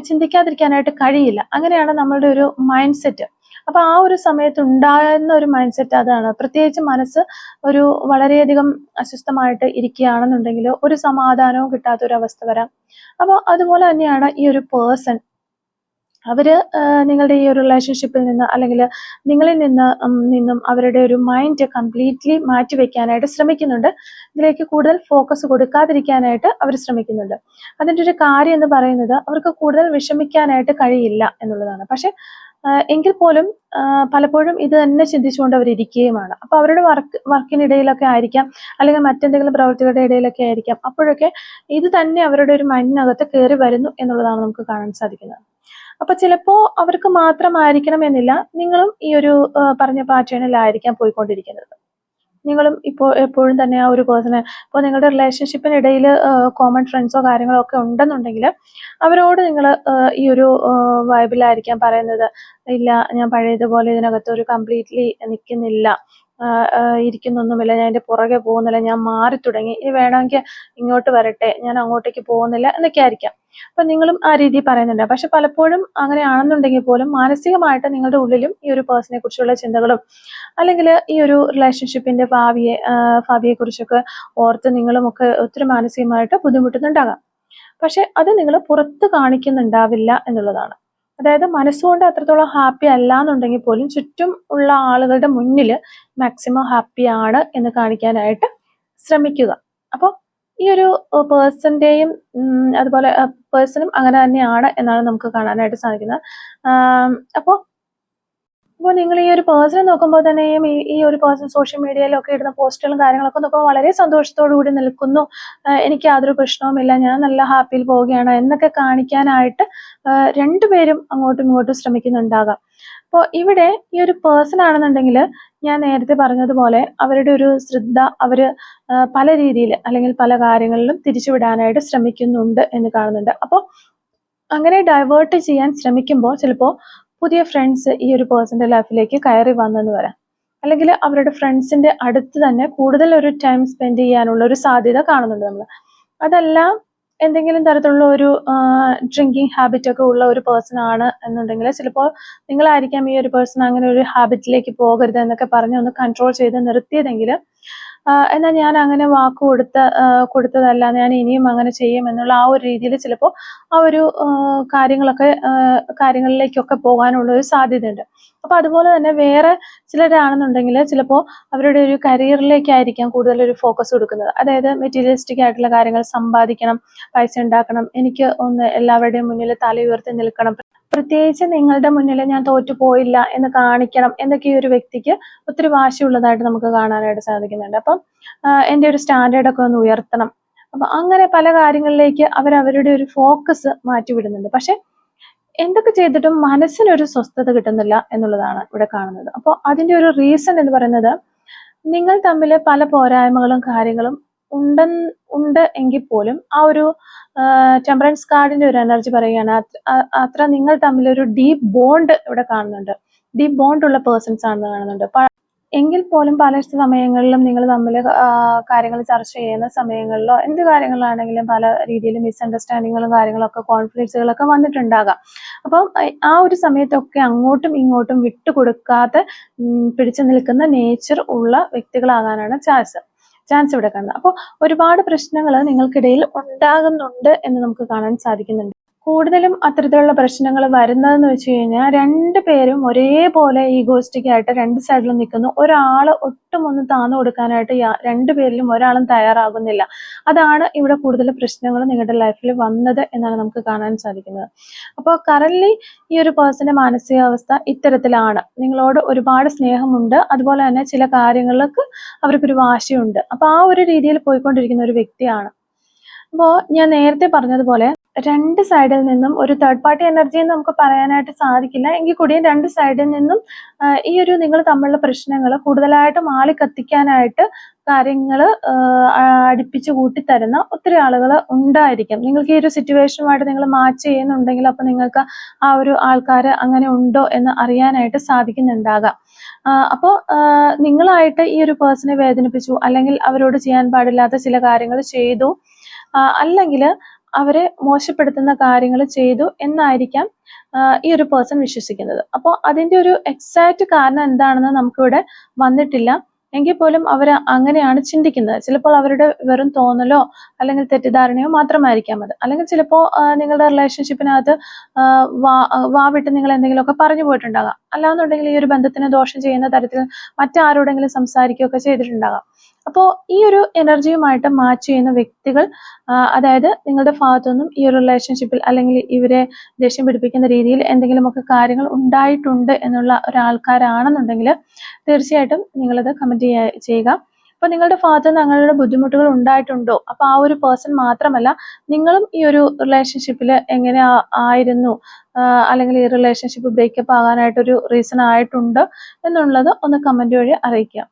ചിന്തിക്കാതിരിക്കാനായിട്ട് കഴിയില്ല, അങ്ങനെയാണ് നമ്മളുടെ ഒരു മൈൻഡ് സെറ്റ്. അപ്പൊ ആ ഒരു സമയത്ത് ഉണ്ടാകുന്ന ഒരു മൈൻഡ് സെറ്റ് അതാണ്. പ്രത്യേകിച്ച് മനസ്സ് ഒരു വളരെയധികം അസ്വസ്ഥമായിട്ട് ഇരിക്കുകയാണെന്നുണ്ടെങ്കിൽ ഒരു സമാധാനവും കിട്ടാത്ത ഒരു അവസ്ഥ വരാം. അപ്പോൾ അതുപോലെ തന്നെയാണ് ഈ ഒരു പേഴ്സൺ, അവര് നിങ്ങളുടെ ഈ ഒരു റിലേഷൻഷിപ്പിൽ നിന്ന് അല്ലെങ്കിൽ നിങ്ങളിൽ നിന്നും അവരുടെ ഒരു മൈൻഡ് കംപ്ലീറ്റ്ലി മാറ്റി വെക്കാനായിട്ട് ശ്രമിക്കുന്നുണ്ട്. ഇതിലേക്ക് കൂടുതൽ ഫോക്കസ് കൊടുക്കാതിരിക്കാനായിട്ട് അവർ ശ്രമിക്കുന്നുണ്ട്. അതിൻ്റെ ഒരു കാര്യം എന്ന് പറയുന്നത് അവർക്ക് കൂടുതൽ വിഷമിക്കാനായിട്ട് കഴിയില്ല എന്നുള്ളതാണ്. പക്ഷെ എങ്കിൽ പോലും പലപ്പോഴും ഇത് തന്നെ ചിന്തിച്ചുകൊണ്ട് അവരിയ്ക്കുകയുമാണ്. അപ്പൊ അവരുടെ വർക്കിനിടയിലൊക്കെ ആയിരിക്കാം, അല്ലെങ്കിൽ മറ്റെന്തെങ്കിലും പ്രവൃത്തികളുടെ ഇടയിലൊക്കെ ആയിരിക്കാം, അപ്പോഴൊക്കെ ഇത് തന്നെ അവരുടെ ഒരു മൈൻഡിനകത്ത് കയറി വരുന്നു എന്നുള്ളതാണ് നമുക്ക് കാണാൻ സാധിക്കുന്നത്. അപ്പൊ ചിലപ്പോ അവർക്ക് മാത്രമായിരിക്കണം എന്നില്ല, നിങ്ങളും ഈ ഒരു പറഞ്ഞ പാറ്റേണിലായിരിക്കാം പോയിക്കൊണ്ടിരിക്കുന്നത്. നിങ്ങളും ഇപ്പോൾ എപ്പോഴും തന്നെ ആ ഒരു പേഴ്സണെ, ഇപ്പോൾ നിങ്ങളുടെ റിലേഷൻഷിപ്പിനിടയിൽ കോമൺ ഫ്രണ്ട്സോ കാര്യങ്ങളോ ഒക്കെ ഉണ്ടെന്നുണ്ടെങ്കിൽ അവരോട് നിങ്ങൾ ഈ ഒരു വൈബിലായിരിക്കാം പറയുന്നത്, ഇല്ല ഞാൻ പഴയതുപോലെ ഇതിനകത്ത് ഒരു കംപ്ലീറ്റ്ലി നിൽക്കുന്നില്ല, ഇരിക്കുന്നൊന്നുമില്ല, ഞാൻ എൻ്റെ പുറകെ പോകുന്നില്ല, ഞാൻ മാറി തുടങ്ങി, ഇനി വേണമെങ്കിൽ ഇങ്ങോട്ട് വരട്ടെ, ഞാൻ അങ്ങോട്ടേക്ക് പോകുന്നില്ല എന്നൊക്കെ ആയിരിക്കാം. അപ്പൊ നിങ്ങളും ആ രീതിയിൽ പറയുന്നുണ്ട്. പക്ഷെ പലപ്പോഴും അങ്ങനെയാണെന്നുണ്ടെങ്കിൽ പോലും മാനസികമായിട്ട് നിങ്ങളുടെ ഉള്ളിലും ഈ ഒരു പേഴ്സണെ കുറിച്ചുള്ള ചിന്തകളും അല്ലെങ്കിൽ ഈ ഒരു റിലേഷൻഷിപ്പിന്റെ ഭാവിയെ കുറിച്ചൊക്കെ ഓർത്ത് നിങ്ങളുമൊക്കെ ഒത്തിരി മാനസികമായിട്ട് ബുദ്ധിമുട്ടുന്നുണ്ടാകാം. പക്ഷെ അത് നിങ്ങൾ പുറത്ത് കാണിക്കുന്നുണ്ടാവില്ല എന്നുള്ളതാണ്. അതായത് മനസ്സുകൊണ്ട് അത്രത്തോളം ഹാപ്പി അല്ല എന്നുണ്ടെങ്കിൽ പോലും ചുറ്റും ഉള്ള ആളുകളുടെ മുന്നിൽ മാക്സിമം ഹാപ്പിയാണ് എന്ന് കാണിക്കാനായിട്ട് ശ്രമിക്കുക. അപ്പോൾ ഈ ഒരു പേഴ്സന്റെയും അതുപോലെ പേഴ്സണും അങ്ങനെ തന്നെയാണ് എന്നാണ് നമുക്ക് കാണാനായിട്ട് സാധിക്കുന്നത്. അപ്പോൾ നിങ്ങൾ ഈ ഒരു പേഴ്സണെ നോക്കുമ്പോൾ തന്നെയും ഈ ഒരു പേഴ്സൺ സോഷ്യൽ മീഡിയയിലൊക്കെ ഇടുന്ന പോസ്റ്റുകളും കാര്യങ്ങളൊക്കെ നോക്കുമ്പോൾ വളരെ സന്തോഷത്തോടു കൂടി നിൽക്കുന്നു, എനിക്ക് യാതൊരു പ്രശ്നവുമില്ല, ഞാൻ നല്ല ഹാപ്പിയിൽ പോവുകയാണ് എന്നൊക്കെ കാണിക്കാനായിട്ട് രണ്ടുപേരും അങ്ങോട്ടും ഇങ്ങോട്ടും ശ്രമിക്കുന്നുണ്ടാകാം. അപ്പോൾ ഇവിടെ ഈ ഒരു പേഴ്സൺ ആണെന്നുണ്ടെങ്കിൽ ഞാൻ നേരത്തെ പറഞ്ഞതുപോലെ അവരുടെ ഒരു ശ്രദ്ധ അവര് പല രീതിയിൽ അല്ലെങ്കിൽ പല കാര്യങ്ങളിലും തിരിച്ചുവിടാനായിട്ട് ശ്രമിക്കുന്നുണ്ട് എന്ന് കാണുന്നുണ്ട്. അപ്പോൾ അങ്ങനെ ഡൈവേർട്ട് ചെയ്യാൻ ശ്രമിക്കുമ്പോൾ ചിലപ്പോൾ പുതിയ ഫ്രണ്ട്സ് ഈ ഒരു പേഴ്സന്റെ ലൈഫിലേക്ക് കയറി വന്നെന്ന് വരാം, അല്ലെങ്കിൽ അവരുടെ ഫ്രണ്ട്സിന്റെ അടുത്ത് തന്നെ കൂടുതൽ ഒരു ടൈം സ്പെൻഡ് ചെയ്യാനുള്ള ഒരു സാധ്യത കാണുന്നുണ്ട് നമ്മൾ. അതല്ല എന്തെങ്കിലും തരത്തിലുള്ള ഒരു ഡ്രിങ്കിങ് ഹാബിറ്റ് ഒക്കെ ഉള്ള ഒരു പേഴ്സൺ ആണ് എന്നുണ്ടെങ്കിൽ ചിലപ്പോൾ നിങ്ങളായിരിക്കാം ഈ ഒരു പേഴ്സൺ അങ്ങനെ ഒരു ഹാബിറ്റിലേക്ക് പോകരുത് എന്നൊക്കെ പറഞ്ഞ് ഒന്ന് കൺട്രോൾ ചെയ്ത് നിർത്തിയതെങ്കിൽ, എന്നാൽ ഞാൻ അങ്ങനെ വാക്ക് കൊടുത്തതല്ല, ഞാൻ ഇനിയും അങ്ങനെ ചെയ്യും എന്നുള്ള ആ ഒരു രീതിയിൽ ചിലപ്പോൾ ആ ഒരു കാര്യങ്ങളിലേക്കൊക്കെ പോകാനുള്ള ഒരു സാധ്യതയുണ്ട്. അപ്പൊ അതുപോലെ തന്നെ വേറെ ചിലരാണെന്നുണ്ടെങ്കിൽ ചിലപ്പോൾ അവരുടെ ഒരു കരിയറിലേക്കായിരിക്കാം കൂടുതൽ ഒരു ഫോക്കസ് കൊടുക്കുന്നത്. അതായത് മെറ്റീരിയലിസ്റ്റിക് ആയിട്ടുള്ള കാര്യങ്ങൾ സമ്പാദിക്കണം, പൈസ ഉണ്ടാക്കണം, എനിക്ക് ഒന്ന് എല്ലാവരുടെയും മുന്നിൽ തല ഉയർത്തി നിൽക്കണം, പ്രത്യേകിച്ച് നിങ്ങളുടെ മുന്നിൽ ഞാൻ തോറ്റു പോയില്ല എന്ന് കാണിക്കണം എന്നൊക്കെ ഈ ഒരു വ്യക്തിക്ക് ഒത്തിരി വാശിയുള്ളതായിട്ട് നമുക്ക് കാണാനായിട്ട് സാധിക്കുന്നുണ്ട്. അപ്പം എൻ്റെ ഒരു സ്റ്റാൻഡേർഡ് ഒക്കെ ഒന്ന് ഉയർത്തണം, അപ്പൊ അങ്ങനെ പല കാര്യങ്ങളിലേക്ക് അവരുടെ ഒരു ഫോക്കസ് മാറ്റിവിടുന്നുണ്ട്. പക്ഷെ എന്തൊക്കെ ചെയ്തിട്ടും മനസ്സിനൊരു സ്വസ്ഥത കിട്ടുന്നില്ല എന്നുള്ളതാണ് ഇവിടെ കാണുന്നത്. അപ്പോൾ അതിന്റെ ഒരു റീസൺ എന്ന് പറയുന്നത്, നിങ്ങൾ തമ്മിൽ പല പോരായ്മകളും കാര്യങ്ങളും ഉണ്ട് എങ്കിൽ പോലും ആ ഒരു ടെമ്പറൻസ് കാർഡിന്റെ ഒരു എനർജി പറയുകയാണ്, അത്ര നിങ്ങൾ തമ്മിൽ ഒരു ഡീപ്പ് ബോണ്ട് ഇവിടെ കാണുന്നുണ്ട്, ഡീപ്പ് ബോണ്ട് ഉള്ള പേഴ്സൺസ് ആണെന്ന് കാണുന്നുണ്ട്. എങ്കിൽ പോലും പല സമയങ്ങളിലും നിങ്ങൾ തമ്മിൽ കാര്യങ്ങൾ ചർച്ച ചെയ്യുന്ന സമയങ്ങളിലോ എന്ത് കാര്യങ്ങളാണെങ്കിലും പല രീതിയിൽ മിസ്അണ്ടർസ്റ്റാൻഡിങ്ങുകളും കാര്യങ്ങളൊക്കെ കോൺഫ്ലിക്ട്സുകളൊക്കെ വന്നിട്ടുണ്ടാകാം. അപ്പം ആ ഒരു സമയത്തൊക്കെ അങ്ങോട്ടും ഇങ്ങോട്ടും വിട്ടുകൊടുക്കാതെ പിടിച്ചു നിൽക്കുന്ന നേച്ചർ ഉള്ള വ്യക്തികളാകാനാണ് ചാൻസ് ഇവിടെ കാണുന്നത്. അപ്പോൾ ഒരുപാട് പ്രശ്നങ്ങൾ നിങ്ങൾക്കിടയിൽ ഉണ്ടാകുന്നുണ്ട് എന്ന് നമുക്ക് കാണാൻ സാധിക്കുന്നുണ്ട്. കൂടുതലും അത്തരത്തിലുള്ള പ്രശ്നങ്ങൾ വരുന്നതെന്ന് വെച്ച് കഴിഞ്ഞാൽ രണ്ടുപേരും ഒരേപോലെ ഈഗോയിസ്റ്റിക് ആയിട്ട് രണ്ട് സൈഡിലും നിൽക്കുന്നു. ഒരാൾ ഒട്ടും ഒന്ന് താന്നു കൊടുക്കാനായിട്ട് രണ്ടുപേരിലും ഒരാളും തയ്യാറാകുന്നില്ല. അതാണ് ഇവിടെ കൂടുതൽ പ്രശ്നങ്ങൾ നിങ്ങളുടെ ലൈഫിൽ വന്നത് എന്നാണ് നമുക്ക് കാണാൻ സാധിക്കുന്നത്. അപ്പോൾ കറൻലി ഈ ഒരു പേഴ്സന്റെ മാനസികാവസ്ഥ ഇത്തരത്തിലാണ്. നിങ്ങളോട് ഒരുപാട് സ്നേഹമുണ്ട്, അതുപോലെ തന്നെ ചില കാര്യങ്ങൾക്ക് അവർക്കൊരു വാശിയുണ്ട്. അപ്പോൾ ആ ഒരു രീതിയിൽ പോയിക്കൊണ്ടിരിക്കുന്ന ഒരു വ്യക്തിയാണ്. അപ്പോൾ ഞാൻ നേരത്തെ പറഞ്ഞതുപോലെ രണ്ട് സൈഡിൽ നിന്നും ഒരു തേർഡ് പാർട്ടി എനർജി എന്ന് നമുക്ക് പറയാനായിട്ട് സാധിക്കില്ല. എങ്കിൽ കൂടിയും രണ്ട് സൈഡിൽ നിന്നും ഈ ഒരു നിങ്ങൾ തമ്മിലുള്ള പ്രശ്നങ്ങൾ കൂടുതലായിട്ടും കത്തിക്കാനായിട്ട് കാര്യങ്ങൾ അടുപ്പിച്ച് കൂട്ടിത്തരുന്ന ഒത്തിരി ആളുകൾ ഉണ്ടായിരിക്കും. നിങ്ങൾക്ക് ഈ ഒരു സിറ്റുവേഷനുമായിട്ട് നിങ്ങൾ മാച്ച് ചെയ്യുന്നുണ്ടെങ്കിൽ അപ്പോൾ നിങ്ങൾക്ക് ആ ഒരു ആൾക്കാർ അങ്ങനെ ഉണ്ടോ എന്ന് അറിയാനായിട്ട് സാധിക്കുന്നുണ്ടാകാം. അപ്പോൾ നിങ്ങളായിട്ട് ഈ ഒരു പേഴ്സണെ വേദനിപ്പിച്ചു, അല്ലെങ്കിൽ അവരോട് ചെയ്യാൻ പാടില്ലാത്ത ചില കാര്യങ്ങൾ ചെയ്തു, അല്ലെങ്കിൽ അവരെ മോശപ്പെടുത്തുന്ന കാര്യങ്ങൾ ചെയ്തു എന്നായിരിക്കാം ഈ ഒരു പേഴ്സൺ വിശ്വസിക്കുന്നത്. അപ്പോൾ അതിൻ്റെ ഒരു എക്സാക്റ്റ് കാരണം എന്താണെന്ന് നമുക്കിവിടെ വന്നിട്ടില്ല. എങ്കിൽ പോലും അവർ അങ്ങനെയാണ് ചിന്തിക്കുന്നത്. ചിലപ്പോൾ അവരുടെ വെറും തോന്നലോ അല്ലെങ്കിൽ തെറ്റിദ്ധാരണയോ മാത്രമായിരിക്കാം അത്. അല്ലെങ്കിൽ ചിലപ്പോൾ നിങ്ങളുടെ റിലേഷൻഷിപ്പിനകത്ത് വാവിട്ട് നിങ്ങൾ എന്തെങ്കിലുമൊക്കെ പറഞ്ഞു പോയിട്ടുണ്ടാകാം. അല്ലാന്നുണ്ടെങ്കിൽ ഈ ഒരു ബന്ധത്തിന് ദോഷം ചെയ്യുന്ന തരത്തിൽ മറ്റാരോടെങ്കിലും സംസാരിക്കുകയൊക്കെ ചെയ്തിട്ടുണ്ടാകാം. അപ്പോൾ ഈ ഒരു എനർജിയുമായിട്ട് മാച്ച് ചെയ്യുന്ന വ്യക്തികൾ, അതായത് നിങ്ങളുടെ ഭാഗത്തു നിന്നും ഈ ഒരു റിലേഷൻഷിപ്പിൽ അല്ലെങ്കിൽ ഇവരെ ദേഷ്യം പിടിപ്പിക്കുന്ന രീതിയിൽ എന്തെങ്കിലുമൊക്കെ കാര്യങ്ങൾ ഉണ്ടായിട്ടുണ്ട് എന്നുള്ള ഒരാൾക്കാരാണെന്നുണ്ടെങ്കിൽ തീർച്ചയായിട്ടും നിങ്ങളത് കമൻറ്റ് ചെയ്യുക. അപ്പോൾ നിങ്ങളുടെ ഭാഗത്ത് നിന്ന് അങ്ങനെയുള്ള ബുദ്ധിമുട്ടുകൾ ഉണ്ടായിട്ടുണ്ടോ, അപ്പോൾ ആ ഒരു പേഴ്സൺ മാത്രമല്ല നിങ്ങളും ഈ ഒരു റിലേഷൻഷിപ്പിൽ എങ്ങനെ ആയിരുന്നു, അല്ലെങ്കിൽ ഈ റിലേഷൻഷിപ്പ് ബ്രേക്കപ്പ് ആകാനായിട്ടൊരു റീസൺ ആയിട്ടുണ്ട് എന്നുള്ളത് ഒന്ന് കമൻറ്റ് വഴി അറിയിക്കുക.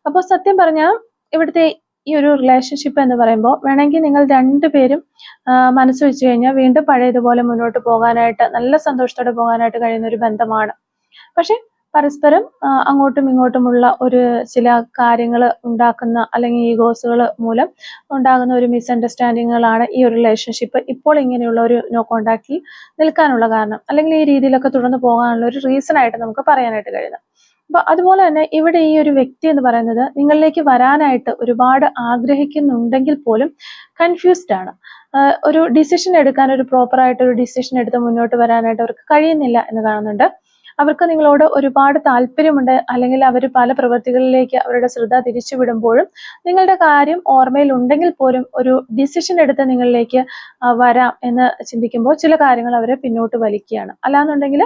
അപ്പോൾ സത്യം പറഞ്ഞാൽ ഇവിടുത്തെ ഈ ഒരു റിലേഷൻഷിപ്പ് എന്ന് പറയുമ്പോൾ വേണമെങ്കിൽ നിങ്ങൾ രണ്ടുപേരും മനസ്സ് വെച്ച് കഴിഞ്ഞാൽ വീണ്ടും പഴയതുപോലെ മുന്നോട്ട് പോകാനായിട്ട് നല്ല സന്തോഷത്തോടെ പോകാനായിട്ട് കഴിയുന്ന ഒരു ബന്ധമാണ്. പക്ഷെ പരസ്പരം അങ്ങോട്ടും ഇങ്ങോട്ടുമുള്ള ഒരു ചില കാര്യങ്ങൾ ഉണ്ടാക്കുന്ന അല്ലെങ്കിൽ ഈഗോസുകൾ മൂലം ഉണ്ടാകുന്ന ഒരു മിസ്അണ്ടർസ്റ്റാൻഡിങ്ങുകളാണ് ഈ ഒരു റിലേഷൻഷിപ്പ് ഇപ്പോൾ ഇങ്ങനെയുള്ള ഒരു നോ കോണ്ടാക്റ്റിൽ നിൽക്കാനുള്ള കാരണം, അല്ലെങ്കിൽ ഈ രീതിയിലൊക്കെ തുടർന്ന് പോകാനുള്ള ഒരു റീസൺ ആയിട്ട് നമുക്ക് പറയാനായിട്ട് കഴിയുന്നത്. അപ്പോൾ അതുപോലെ തന്നെ ഇവിടെ ഈ ഒരു വ്യക്തി എന്ന് പറയുന്നത് നിങ്ങളിലേക്ക് വരാനായിട്ട് ഒരുപാട് ആഗ്രഹിക്കുന്നുണ്ടെങ്കിൽ പോലും കൺഫ്യൂസ്ഡ് ആണ്. ഒരു ഡിസിഷൻ എടുക്കാൻ, ഒരു പ്രോപ്പറായിട്ട് ഒരു ഡിസിഷൻ എടുത്ത് മുന്നോട്ട് വരാനായിട്ട് അവർക്ക് കഴിയുന്നില്ല എന്ന് കാണുന്നുണ്ട്. അവർക്ക് നിങ്ങളോട് ഒരുപാട് താല്പര്യമുണ്ട്, അല്ലെങ്കിൽ അവർ പല പ്രവൃത്തികളിലേക്ക് അവരുടെ ശ്രദ്ധ തിരിച്ചുവിടുമ്പോഴും നിങ്ങളുടെ കാര്യം ഓർമ്മയിൽ ഉണ്ടെങ്കിൽ പോലും ഒരു ഡിസിഷൻ എടുത്ത് നിങ്ങളിലേക്ക് വരാം എന്ന് ചിന്തിക്കുമ്പോൾ ചില കാര്യങ്ങൾ അവരെ പിന്നോട്ട് വലിക്കുകയാണ്. അല്ലാന്നുണ്ടെങ്കിൽ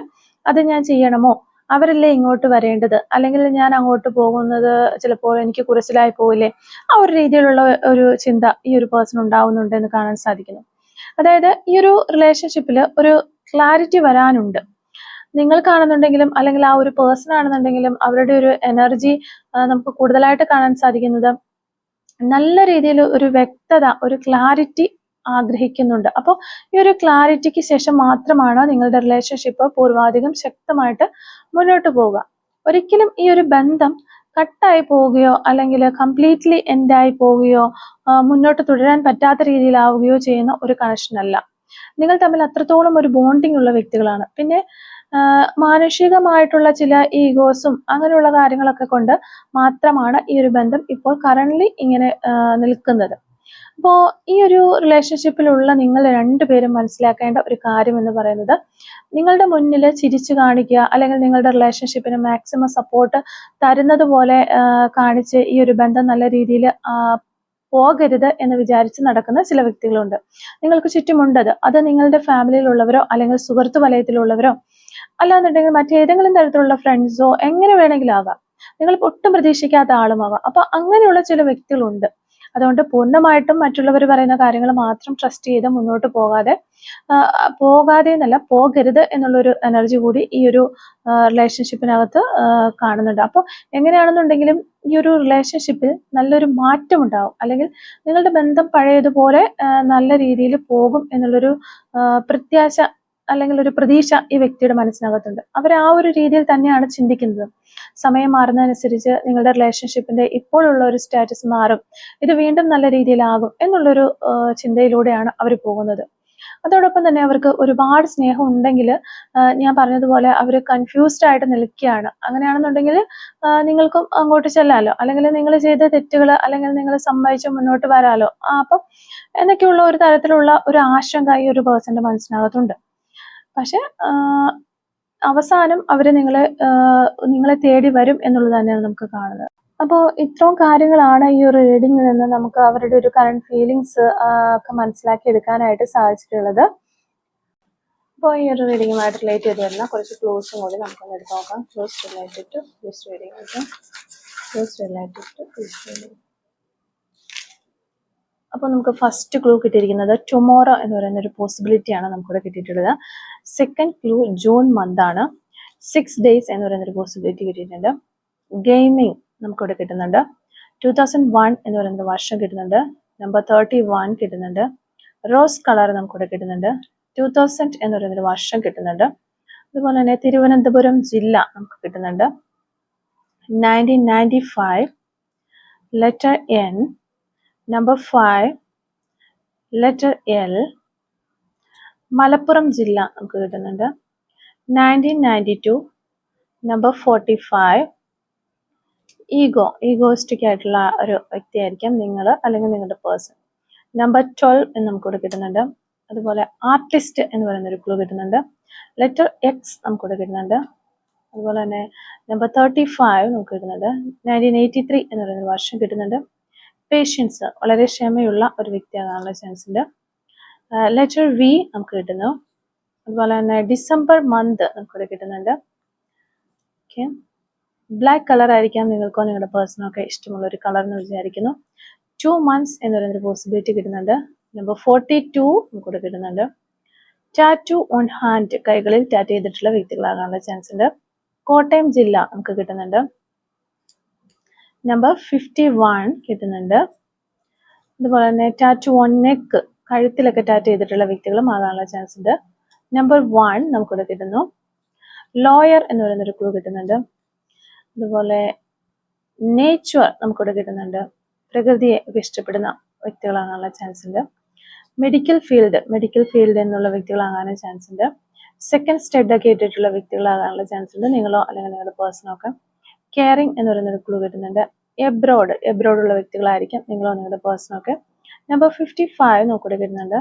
അത് ഞാൻ ചെയ്യണമോ, അവരല്ലേ ഇങ്ങോട്ട് വരേണ്ടത്, അല്ലെങ്കിൽ ഞാൻ അങ്ങോട്ട് പോകുന്നത് ചിലപ്പോൾ എനിക്ക് കുറച്ചിലായി പോവില്ലേ, ആ ഒരു രീതിയിലുള്ള ഒരു ചിന്ത ഈ ഒരു പേഴ്സൺ ഉണ്ടാവുന്നുണ്ട് എന്ന് കാണാൻ സാധിക്കുന്നു. അതായത് ഈ ഒരു റിലേഷൻഷിപ്പിൽ ഒരു ക്ലാരിറ്റി വരാനുണ്ട്. നിങ്ങൾ കാണുന്നുണ്ടെങ്കിലും അല്ലെങ്കിൽ ആ ഒരു പേഴ്സൺ ആണെന്നുണ്ടെങ്കിലും അവരുടെ ഒരു എനർജി നമുക്ക് കൂടുതലായിട്ട് കാണാൻ സാധിക്കുന്നത് നല്ല രീതിയിൽ ഒരു വ്യക്തത, ഒരു ക്ലാരിറ്റി ആഗ്രഹിക്കുന്നുണ്ട്. അപ്പോൾ ഈ ഒരു ക്ലാരിറ്റിക്ക് ശേഷം മാത്രമാണ് നിങ്ങളുടെ റിലേഷൻഷിപ്പ് പൂർവാധികം ശക്തമായിട്ട് മുന്നോട്ട് പോവുക. ഒരിക്കലും ഈ ഒരു ബന്ധം കട്ടായി പോവുകയോ അല്ലെങ്കിൽ കംപ്ലീറ്റ്ലി എൻഡായി പോവുകയോ മുന്നോട്ട് തുടരാൻ പറ്റാത്ത രീതിയിലാവുകയോ ചെയ്യുന്ന ഒരു കണക്ഷൻ അല്ല. നിങ്ങൾ തമ്മിൽ അത്രത്തോളം ഒരു ബോണ്ടിങ് ഉള്ള വ്യക്തികളാണ്. പിന്നെ മാനുഷികമായിട്ടുള്ള ചില ഈഗോസും അങ്ങനെയുള്ള കാര്യങ്ങളൊക്കെ കൊണ്ട് മാത്രമാണ് ഈ ഒരു ബന്ധം ഇപ്പോൾ കറന്റ്ലി ഇങ്ങനെ നിൽക്കുന്നത്. അപ്പോൾ ഈ ഒരു റിലേഷൻഷിപ്പിലുള്ള നിങ്ങൾ രണ്ടുപേരും മനസ്സിലാക്കേണ്ട ഒരു കാര്യം എന്ന് പറയുന്നത്, നിങ്ങളുടെ മുന്നിൽ ചിരിച്ചു കാണിക്കുക അല്ലെങ്കിൽ നിങ്ങളുടെ റിലേഷൻഷിപ്പിന് മാക്സിമം സപ്പോർട്ട് തരുന്നത് പോലെ കാണിച്ച് ഈ ഒരു ബന്ധം നല്ല രീതിയിൽ പോകരുത് എന്ന് വിചാരിച്ച് നടക്കുന്ന ചില വ്യക്തികളുണ്ട്. നിങ്ങൾക്ക് ചുറ്റുമുണ്ടത്. അത് നിങ്ങളുടെ ഫാമിലിയിലുള്ളവരോ അല്ലെങ്കിൽ സുഹൃത്ത് വലയത്തിലുള്ളവരോ അല്ലാന്നുണ്ടെങ്കിൽ മറ്റേതെങ്കിലും തരത്തിലുള്ള ഫ്രണ്ട്സോ എങ്ങനെ വേണമെങ്കിലും ആകാം. നിങ്ങൾ ഒട്ടും പ്രതീക്ഷിക്കാത്ത ആളുമാകാം. അപ്പൊ അങ്ങനെയുള്ള ചില വ്യക്തികളുണ്ട്. അതുകൊണ്ട് പൂർണ്ണമായിട്ടും മറ്റുള്ളവർ പറയുന്ന കാര്യങ്ങൾ മാത്രം ട്രസ്റ്റ് ചെയ്ത് മുന്നോട്ട് പോകാതെ എന്നല്ല, പോകരുത് എന്നുള്ളൊരു എനർജി കൂടി ഈ ഒരു റിലേഷൻഷിപ്പിനകത്ത് കാണുന്നുണ്ട്. അപ്പോൾ എങ്ങനെയാണെന്നുണ്ടെങ്കിലും ഈ ഒരു റിലേഷൻഷിപ്പിൽ നല്ലൊരു മാറ്റം ഉണ്ടാവും, അല്ലെങ്കിൽ നിങ്ങളുടെ ബന്ധം പഴയതുപോലെ നല്ല രീതിയിൽ പോകും എന്നുള്ളൊരു പ്രത്യാശ അല്ലെങ്കിൽ ഒരു പ്രതീക്ഷ ഈ വ്യക്തിയുടെ മനസ്സിനകത്തുണ്ട്. അവർ ആ ഒരു രീതിയിൽ തന്നെയാണ് ചിന്തിക്കുന്നത്. സമയം മാറുന്നതനുസരിച്ച് നിങ്ങളുടെ റിലേഷൻഷിപ്പിന്റെ ഇപ്പോഴുള്ള ഒരു സ്റ്റാറ്റസ് മാറും, ഇത് വീണ്ടും നല്ല രീതിയിലാകും എന്നുള്ളൊരു ചിന്തയിലൂടെയാണ് അവർ പോകുന്നത്. അതോടൊപ്പം തന്നെ അവർക്ക് ഒരുപാട് സ്നേഹം ഉണ്ടെങ്കിൽ ഞാൻ പറഞ്ഞതുപോലെ അവർ കൺഫ്യൂസ്ഡ് ആയിട്ട് നിൽക്കുകയാണ്. അങ്ങനെയാണെന്നുണ്ടെങ്കിൽ നിങ്ങൾക്കും അങ്ങോട്ട് ചെല്ലാലോ, അല്ലെങ്കിൽ നിങ്ങൾ ചെയ്ത തെറ്റുകൾ അല്ലെങ്കിൽ നിങ്ങൾ സമ്മതിച്ച് മുന്നോട്ട് വരാലോ. അപ്പം എന്നൊക്കെയുള്ള ഒരു തരത്തിലുള്ള ഒരു ആശങ്ക ഈ ഒരു പേഴ്സന്റെ മനസ്സിനകത്തുണ്ട്. പക്ഷെ അവസാനം അവർ നിങ്ങളെ തേടി വരും എന്നുള്ളത് തന്നെയാണ് നമുക്ക് കാണുന്നത്. അപ്പോൾ ഇത്രയും കാര്യങ്ങളാണ് ഈ ഒരു റീഡിങ്ങിൽ നിന്ന് നമുക്ക് അവരുടെ ഒരു കറണ്ട് ഫീലിങ്സ് ഒക്കെ മനസ്സിലാക്കി എടുക്കാനായിട്ട് സാധിച്ചിട്ടുള്ളത്. അപ്പോൾ ഈ ഒരു റീഡിങ്ങുമായിട്ട് റിലേറ്റ് ചെയ്ത് വരുന്ന കുറച്ച് ക്ലോസും കൂടി നമുക്കൊന്ന് എടുത്ത് നോക്കാം. Close related to this reading. Close related to this reading. അപ്പോൾ നമുക്ക് ഫസ്റ്റ് ക്ലൂ കിട്ടിയിരിക്കുന്നത് ടുമോറോ എന്ന് പറയുന്ന ഒരു പോസിബിലിറ്റിയാണ് നമുക്കിവിടെ കിട്ടിയിട്ടുള്ളത്. സെക്കൻഡ് ക്ലൂ ജൂൺ മന്ത് ആണ്. 6 days എന്ന് പറയുന്ന ഒരു പോസിബിലിറ്റി കിട്ടിയിട്ടുണ്ട്. ഗെയിമിംഗ് നമുക്കിവിടെ കിട്ടുന്നുണ്ട്. 2001 എന്ന് പറയുന്ന വർഷം കിട്ടുന്നുണ്ട്. നമ്പർ 31 കിട്ടുന്നുണ്ട്. റോസ് കളർ നമുക്കിവിടെ കിട്ടുന്നുണ്ട്. 2000 എന്ന് പറയുന്നൊരു വർഷം കിട്ടുന്നുണ്ട്. അതുപോലെ തന്നെ തിരുവനന്തപുരം ജില്ല നമുക്ക് കിട്ടുന്നുണ്ട്. 1995, letter N, number 5, letter L. Malappuram ജില്ല നമുക്ക് കിട്ടുന്നുണ്ട്. 1992, നമ്പർ 45. ഈഗോയിസ്റ്റിക് ആയിട്ടുള്ള ഒരു വ്യക്തിയായിരിക്കാം നിങ്ങൾ അല്ലെങ്കിൽ നിങ്ങളുടെ പേഴ്സൺ. നമ്പർ 12 എന്ന് നമുക്കിവിടെ കിട്ടുന്നുണ്ട്. അതുപോലെ ആർട്ടിസ്റ്റ് എന്ന് പറയുന്ന ഒരു ക്ലൂ കിട്ടുന്നുണ്ട്. ലെറ്റർ X നമുക്കിവിടെ കിട്ടുന്നുണ്ട്. അതുപോലെ തന്നെ നമ്പർ 35 നമുക്ക് കിട്ടുന്നുണ്ട്. 1983 എന്ന് പറയുന്ന വർഷം കിട്ടുന്നുണ്ട്. പേഷ്യൻസ്, വളരെ ക്ഷമയുള്ള ഒരു വ്യക്തിയാകാനുള്ള ചാൻസ് ഉണ്ട്. ലെറ്റർ V നമുക്ക് കിട്ടുന്നു. അതുപോലെ തന്നെ ഡിസംബർ മന്ത് നമുക്കിവിടെ കിട്ടുന്നുണ്ട്. ഓക്കെ, ബ്ലാക്ക് കളർ ആയിരിക്കാം നിങ്ങൾക്കോ നിങ്ങളുടെ പേഴ്സണോ ഒക്കെ ഇഷ്ടമുള്ള ഒരു കളർ എന്ന് വിചാരിക്കുന്നു. 2 months എന്ന് പറയുന്നൊരു പോസിബിലിറ്റി കിട്ടുന്നുണ്ട്. നമ്പർ 42 നമുക്കിവിടെ കിട്ടുന്നുണ്ട്. ടാറ്റു ഓൺ ഹാൻഡ്, കൈകളിൽ ടാറ്റു ചെയ്തിട്ടുള്ള വ്യക്തികളാകാനുള്ള ചാൻസ് ഉണ്ട്. കോട്ടയം ജില്ല നമുക്ക് കിട്ടുന്നുണ്ട്. നമ്പർ 51 കിട്ടുന്നുണ്ട്. അതുപോലെ തന്നെ ടാറ്റു ഓൺ നെക്ക്, കഴുത്തിലൊക്കെ ടാറ്റു ചെയ്തിട്ടുള്ള വ്യക്തികളും ആകാനുള്ള ചാൻസ് ഉണ്ട്. നമ്പർ 1 നമുക്കിവിടെ കിട്ടുന്നു. ലോയർ എന്ന് പറയുന്നൊരു ക്ലൂ കിട്ടുന്നുണ്ട്. അതുപോലെ നേച്ചർ നമുക്കിവിടെ കിട്ടുന്നുണ്ട്. പ്രകൃതിയെ ഒക്കെ ഇഷ്ടപ്പെടുന്ന വ്യക്തികളാകാനുള്ള ചാൻസ് ഉണ്ട്. മെഡിക്കൽ ഫീൽഡ് എന്നുള്ള വ്യക്തികളാകാനും ചാൻസ് ഉണ്ട്. സെക്കൻഡ് സ്റ്റഡ് ഒക്കെ ഇട്ടിട്ടുള്ള വ്യക്തികളാകാനുള്ള ചാൻസ് ഉണ്ട്, നിങ്ങളോ അല്ലെങ്കിൽ നിങ്ങളുടെ പേഴ്സണോ ഒക്കെ. കെയറിംഗ് എന്ന് പറയുന്നൊരു ക്ലൂ കിട്ടുന്നുണ്ട്. എബ്രോഡുള്ള വ്യക്തികളായിരിക്കും നിങ്ങളോ നിങ്ങളുടെ പേഴ്സണോ ഒക്കെ. നമ്പർ 55 നമുക്കിവിടെ കിട്ടുന്നുണ്ട്.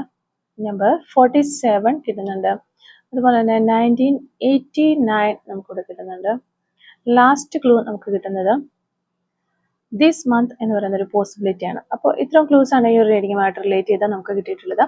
നമ്പർ 47 കിട്ടുന്നുണ്ട്. അതുപോലെ തന്നെ 1989 നമുക്കിവിടെ കിട്ടുന്നുണ്ട്. ലാസ്റ്റ് ക്ലൂ നമുക്ക് കിട്ടുന്നത് ദിസ് മന്ത് എന്ന് പറയുന്ന ഒരു പോസിബിലിറ്റി ആണ്. അപ്പോൾ ഇത്രയും ക്ലൂസ് ആണ് ഈ ഒരു റീഡിങ്ങുമായിട്ട് റിലേറ്റ് ചെയ്താൽ നമുക്ക് കിട്ടിയിട്ടുള്ളത്.